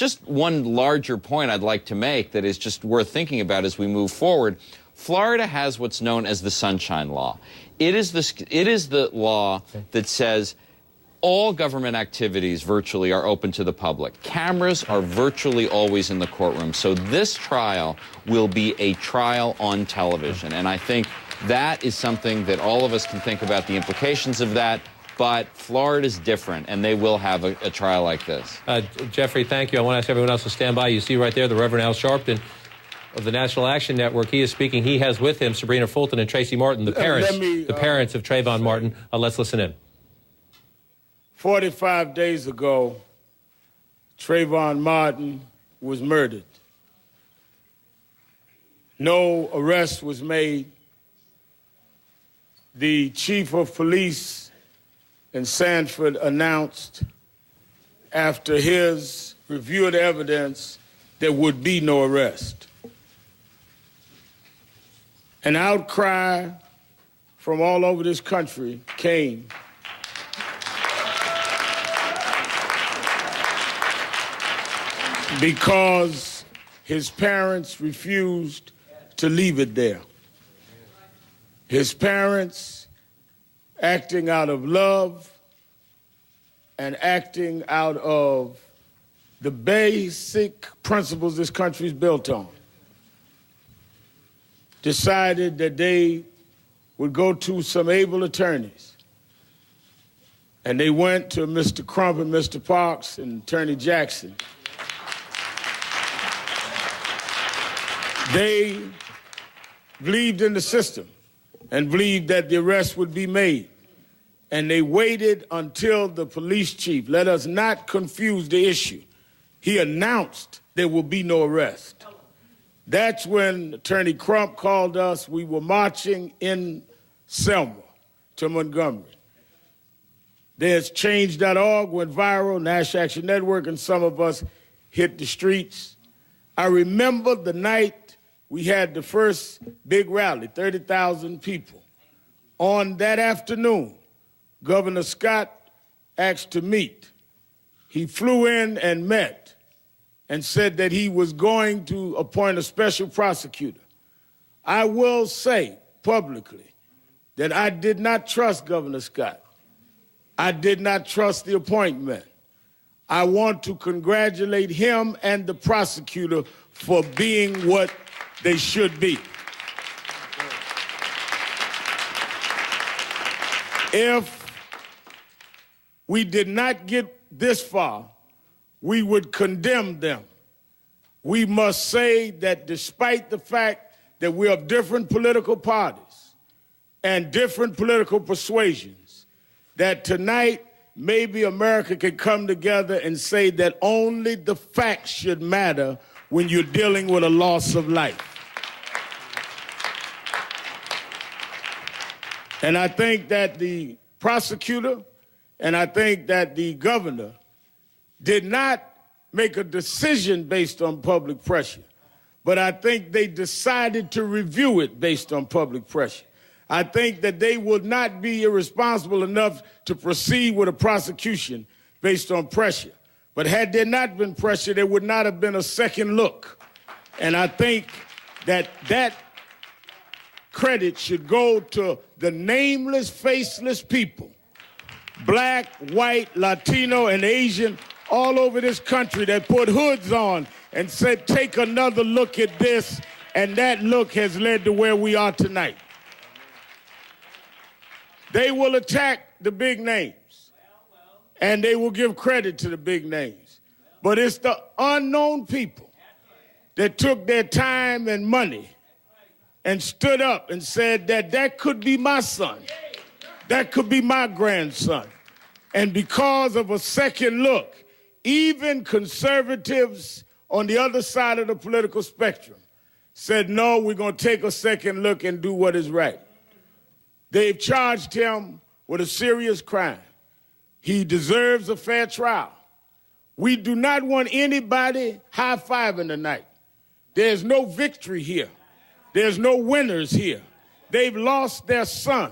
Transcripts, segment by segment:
just one larger point I'd like to make that is just worth thinking about as we move forward. Florida has what's known as the Sunshine Law. It is the law that says all government activities virtually are open to the public. Cameras are virtually always in the courtroom. So this trial will be a trial on television. And I think that is something that all of us can think about the implications of that. But Florida's different, and they will have a trial like this. Jeffrey, thank you. I want to ask everyone else to stand by. You see right there the Reverend Al Sharpton of the National Action Network. He is speaking. He has with him Sabrina Fulton and Tracy Martin, the parents of Trayvon Martin. Let's listen in. 45 days ago, Trayvon Martin was murdered. No arrest was made. The chief of police in Sanford announced after his review of the evidence there would be no arrest. An outcry from all over this country came because his parents refused to leave it there. His parents, acting out of love and acting out of the basic principles this country is built on, decided that they would go to some able attorneys. And they went to Mr. Crump and Mr. Parks and Attorney Jackson. They believed in the system and believed that the arrest would be made. And they waited until the police chief, let us not confuse the issue, he announced there will be no arrest. That's when Attorney Crump called us. We were marching in Selma to Montgomery. There's Change.org went viral, National Action Network, and some of us hit the streets. I remember the night we had the first big rally, 30,000 people. On that afternoon, Governor Scott asked to meet. He flew in and met and said that he was going to appoint a special prosecutor. I will say publicly that I did not trust Governor Scott. I did not trust the appointment. I want to congratulate him and the prosecutor for being what they should be. If we did not get this far, we would condemn them. We must say that despite the fact that we are of different political parties and different political persuasions, that tonight maybe America can come together and say that only the facts should matter when you're dealing with a loss of life. And I think that the prosecutor and I think that the governor did not make a decision based on public pressure, but I think they decided to review it based on public pressure. I think that they would not be irresponsible enough to proceed with a prosecution based on pressure. But had there not been pressure, there would not have been a second look. And I think that that credit should go to the nameless, faceless people, black, white, Latino, and Asian, all over this country that put hoods on and said, take another look at this, and that look has led to where we are tonight. They will attack the big names, and they will give credit to the big names. But it's the unknown people that took their time and money and stood up and said that that could be my son, that could be my grandson. And because of a second look, even conservatives on the other side of the political spectrum said, no, we're going to take a second look and do what is right. They've charged him with a serious crime. He deserves a fair trial. We do not want anybody high-fiving tonight. There's no victory here. There's no winners here. They've lost their son.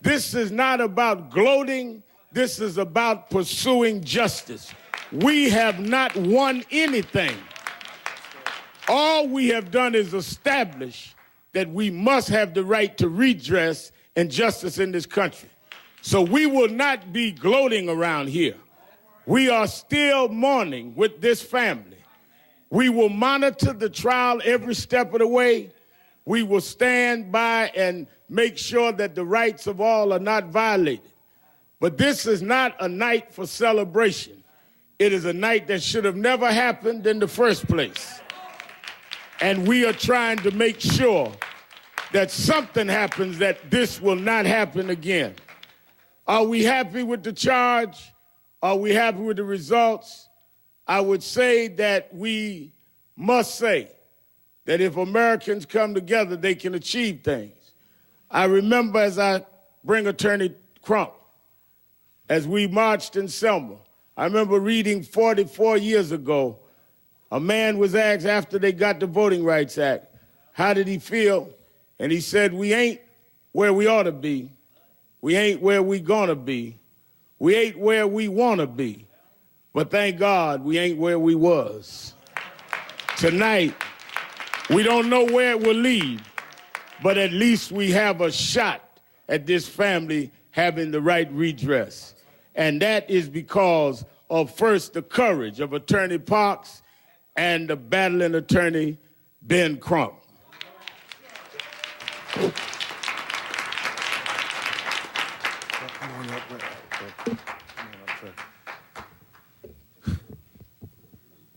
This is not about gloating. This is about pursuing justice. We have not won anything. All we have done is establish that we must have the right to redress and justice in this country. So we will not be gloating around here. We are still mourning with this family. We will monitor the trial every step of the way. We will stand by and make sure that the rights of all are not violated. But this is not a night for celebration. It is a night that should have never happened in the first place. And we are trying to make sure that something happens that this will not happen again. Are we happy with the charge? Are we happy with the results? I would say that we must say that if Americans come together, they can achieve things. I remember, as I bring Attorney Crump, as we marched in Selma, I remember reading 44 years ago, a man was asked after they got the Voting Rights Act, how did he feel? And he said, we ain't where we ought to be. We ain't where we gonna be. We ain't where we wanna be. But thank God we ain't where we was. Tonight, we don't know where it will lead, but at least we have a shot at this family having the right redress. And that is because of, first, the courage of Attorney Parks and the battling attorney, Ben Crump.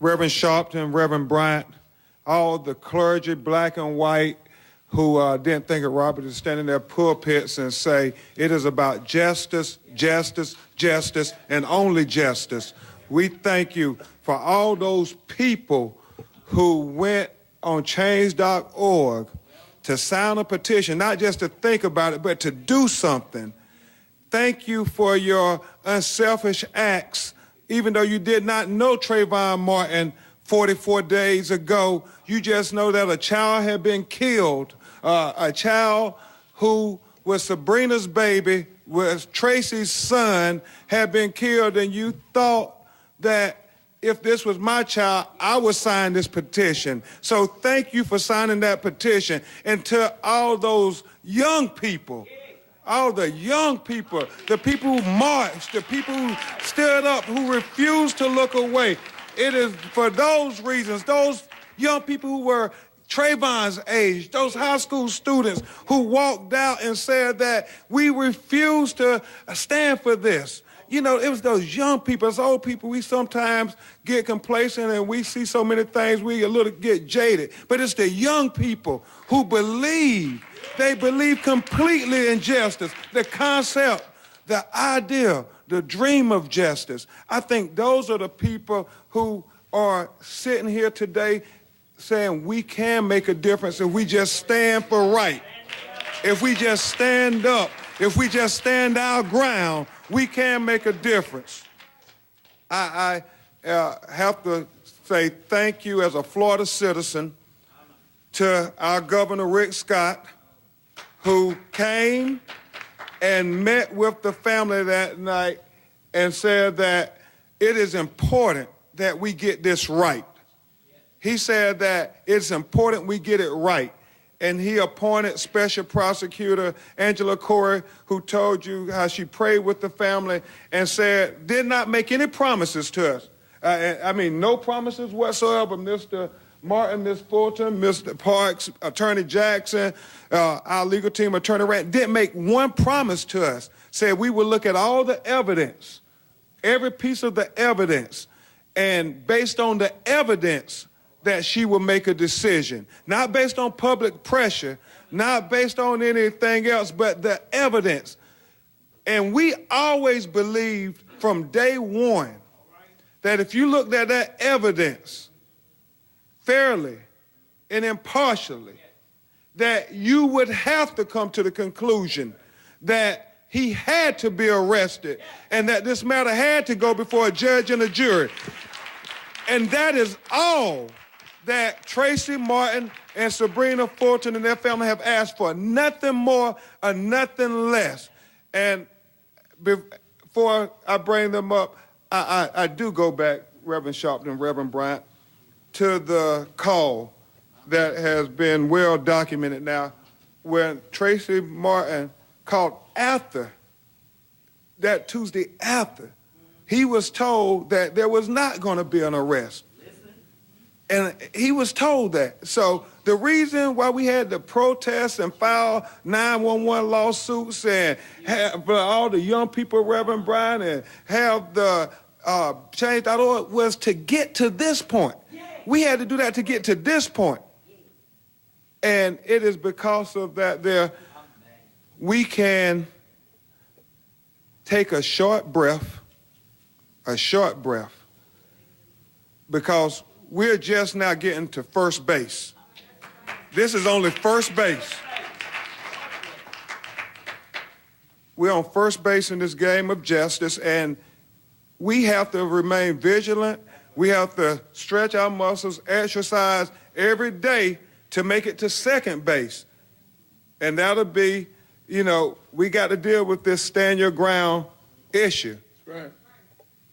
Reverend Sharpton, Reverend Bryant, all the clergy, black and white, who didn't think of Robert to stand in their pulpits and say, it is about justice, justice, justice, and only justice. We thank you for all those people who went on change.org to sign a petition, not just to think about it, but to do something. Thank you for your unselfish acts. Even though you did not know Trayvon Martin 44 days ago, you just know that a child had been killed, a child who was Sabrina's baby, was Tracy's son, had been killed, and you thought that if this was my child, I would sign this petition. So thank you for signing that petition. And to all those young people, all the young people, the people who marched, the people who stood up, who refused to look away. It is for those reasons, those young people who were Trayvon's age, those high school students who walked out and said that we refuse to stand for this. You know, it was those young people, those old people, we sometimes get complacent and we see so many things, we a little get jaded. But it's the young people who believe. They believe completely in justice, the concept, the idea, the dream of justice. I think those are the people who are sitting here today saying we can make a difference if we just stand for right. If we just stand up, if we just stand our ground, we can make a difference. I have to say thank you as a Florida citizen to our Governor Rick Scott, who came and met with the family that night and said that it is important that we get this right. He said that it's important we get it right. And he appointed Special Prosecutor Angela Corey, who told you how she prayed with the family and said, did not make any promises to us. I mean, no promises whatsoever. Mr. Martin, Ms. Fulton, Mr. Parks, Attorney Jackson, our legal team, Attorney Rand, didn't make one promise to us. Said we would look at all the evidence, every piece of the evidence, and based on the evidence, that she will make a decision, not based on public pressure, not based on anything else, but the evidence. And we always believed from day one that if you looked at that evidence fairly and impartially, that you would have to come to the conclusion that he had to be arrested and that this matter had to go before a judge and a jury. And that is all that Tracy Martin and Sabrina Fulton and their family have asked for. Nothing more or nothing less. And before I bring them up, I do go back, Reverend Sharpton, Reverend Bryant, to the call that has been well documented now when Tracy Martin called after, that Tuesday after, he was told that there was not going to be an arrest. And he was told that. So the reason why we had to protest and file 911 lawsuits and have all the young people, Reverend Brian, and have the change.org was to get to this point. We had to do that to get to this point. And it is because of that we can take a short breath, because we're just now getting to first base. This is only first base. We're on first base in this game of justice, and we have to remain vigilant. We have to stretch our muscles, exercise every day to make it to second base. And that'll be, we got to deal with this stand your ground issue. That's right.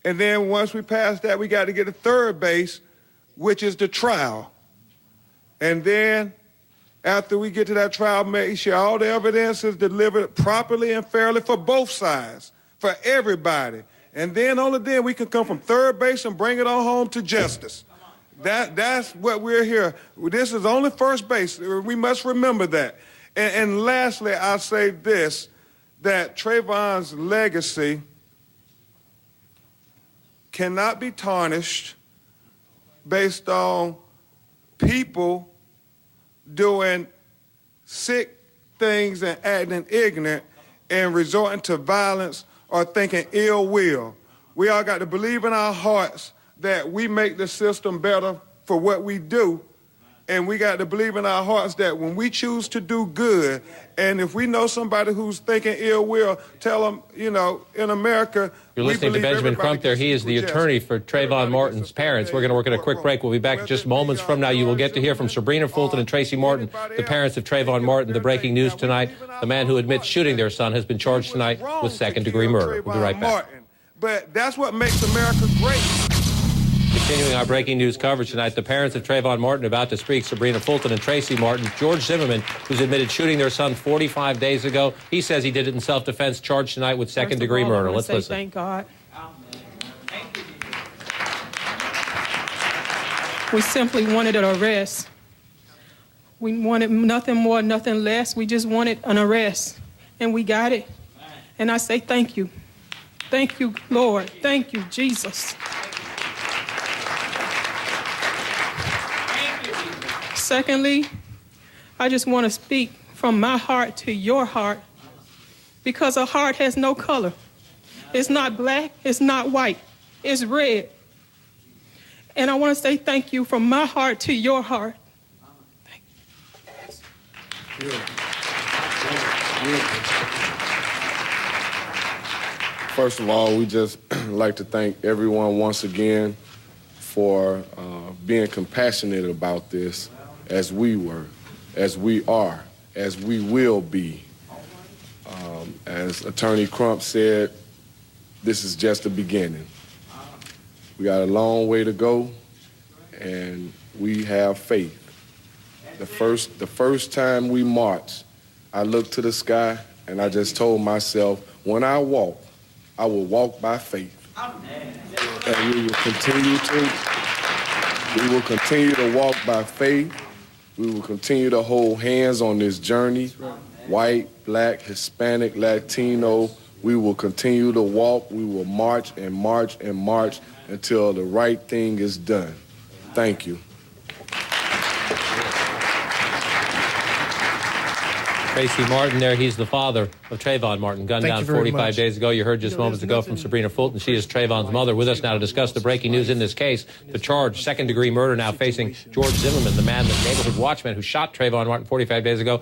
And then once we pass that, we got to get to third base, which is the trial. And then after we get to that trial, make sure all the evidence is delivered properly and fairly for both sides, for everybody. And then only then we can come from third base and bring it on home to justice. That's what we're here. This is only first base. We must remember that. And lastly, I'll say this, that Trayvon's legacy cannot be tarnished based on people doing sick things and acting ignorant and resorting to violence or thinking ill will. We all got to believe in our hearts that we make the system better for what we do. And we got to believe in our hearts that when we choose to do good, and if we know somebody who's thinking ill will, tell them, in America, you're listening to Benjamin Crump there. He is the attorney for Trayvon Martin's parents. We're going to work at a quick break. We'll be back just moments from now. You will get to hear from Sabrina Fulton and Tracy Martin, the parents of Trayvon Martin. The breaking news tonight, the man who admits shooting their son has been charged tonight with second-degree murder. We'll be right back. But that's what makes America great. Continuing our breaking news coverage tonight, the parents of Trayvon Martin about to speak, Sabrina Fulton and Tracy Martin. George Zimmerman, who's admitted shooting their son 45 days ago. He says he did it in self-defense, charged tonight with second-degree murder. Let's listen. Thank God. We simply wanted an arrest. We wanted nothing more, nothing less. We just wanted an arrest, and we got it. And I say thank you. Thank you, Lord. Thank you, Jesus. Secondly, I just want to speak from my heart to your heart, because a heart has no color. It's not black, it's not white, it's red. And I want to say thank you from my heart to your heart. Thank you. First of all, we just like to thank everyone once again for being compassionate about this, as we were, as we are, as we will be. As Attorney Crump said, this is just the beginning. We got a long way to go, and we have faith. The first time we marched, I looked to the sky and I just told myself, when I walk, I will walk by faith. And we will continue to walk by faith. We will continue to hold hands on this journey. White, black, Hispanic, Latino. We will continue to walk. We will march and march and march until the right thing is done. Thank you. Tracy Martin there, he's the father of Trayvon Martin, gunned down 45 days ago. You heard just moments ago from Sabrina Fulton. She is Trayvon's mother, with us now to discuss the breaking news in this case. The charge, second-degree murder, now facing George Zimmerman, the man, the neighborhood watchman who shot Trayvon Martin 45 days ago.